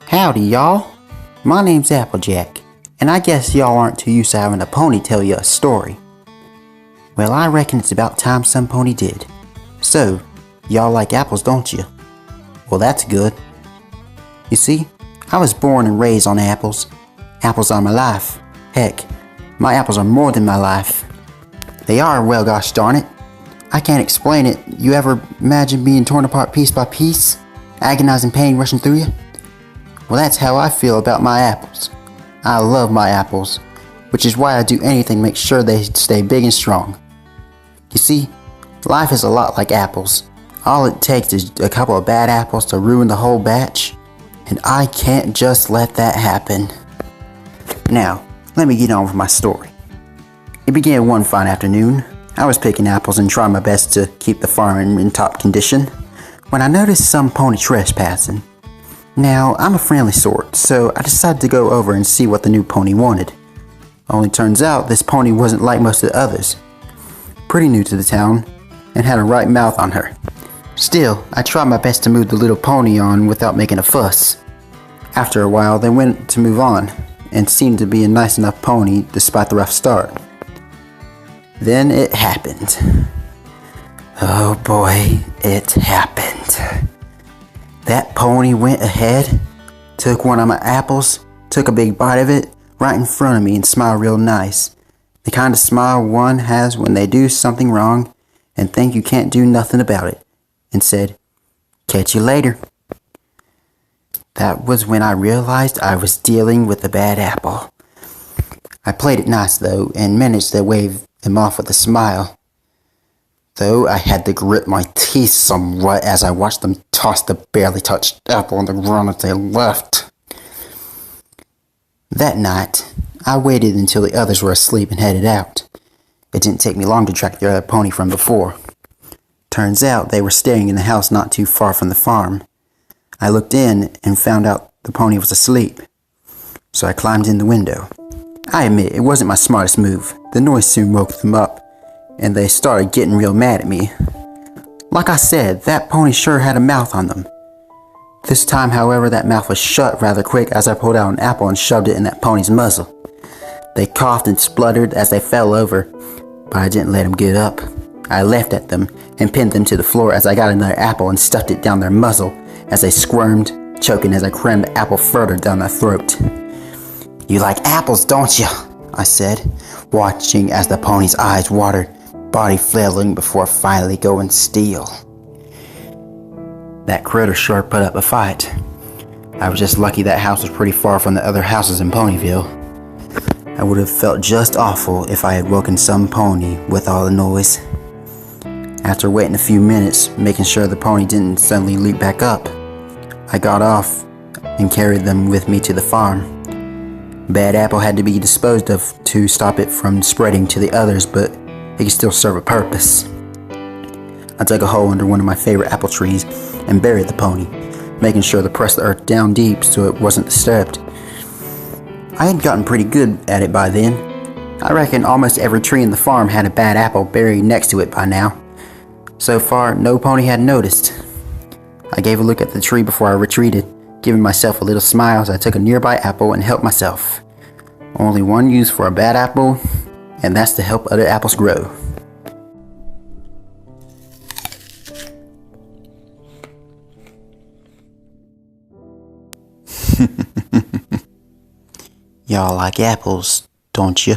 Howdy, y'all. My name's Applejack, and I guess y'all aren't too used to having a pony tell you a story. Well, I reckon it's about time some pony did. So, y'all like apples, don't you? Well, that's good. You see, I was born and raised on apples. Apples are my life. Heck, my apples are more than my life. They are, well gosh darn it. I can't explain it. You ever imagine being torn apart piece by piece? Agonizing pain rushing through you? Well, that's how I feel about my apples. I love my apples, which is why I do anything to make sure they stay big and strong. You see, life is a lot like apples. All it takes is a couple of bad apples to ruin the whole batch, and I can't just let that happen. Now, let me get on with my story. It began one fine afternoon. I was picking apples and trying my best to keep the farm in top condition when I noticed some pony trespassing. Now, I'm a friendly sort, so I decided to go over and see what the new pony wanted. Only turns out this pony wasn't like most of the others. Pretty new to the town, and had a right mouth on her. Still, I tried my best to move the little pony on without making a fuss. After a while, they went to move on, and seemed to be a nice enough pony despite the rough start. Then it happened. Oh boy, it happened. That pony went ahead, took one of my apples, took a big bite of it right in front of me and smiled real nice. The kind of smile one has when they do something wrong and think you can't do nothing about it, and said, "Catch you later." That was when I realized I was dealing with a bad apple. I played it nice though and managed to wave them off with a smile. Though I had to grit my teeth somewhat as I watched them toss the barely touched apple on the ground as they left. That night, I waited until the others were asleep and headed out. It didn't take me long to track the other pony from before. Turns out they were staying in the house not too far from the farm. I looked in and found out the pony was asleep. So I climbed in the window. I admit it wasn't my smartest move. The noise soon woke them up, and they started getting real mad at me. Like I said, that pony sure had a mouth on them. This time, however, that mouth was shut rather quick as I pulled out an apple and shoved it in that pony's muzzle. They coughed and spluttered as they fell over, but I didn't let them get up. I laughed at them and pinned them to the floor as I got another apple and stuffed it down their muzzle as they squirmed, choking as I crammed the apple further down their throat. "You like apples, don't you?" I said, watching as the pony's eyes watered, body flailing before finally going still. That critter sure put up a fight. I was just lucky that house was pretty far from the other houses in Ponyville. I would have felt just awful if I had woken some pony with all the noise. After waiting a few minutes, making sure the pony didn't suddenly leap back up, I got off and carried them with me to the farm. Bad apple had to be disposed of to stop it from spreading to the others, but it could still serve a purpose. I dug a hole under one of my favorite apple trees and buried the pony, making sure to press the earth down deep so it wasn't disturbed. I had gotten pretty good at it by then. I reckon almost every tree in the farm had a bad apple buried next to it by now. So far, no pony had noticed. I gave a look at the tree before I retreated, giving myself a little smile as I took a nearby apple and helped myself. Only one use for a bad apple, and that's to help other apples grow. Y'all like apples, don't you?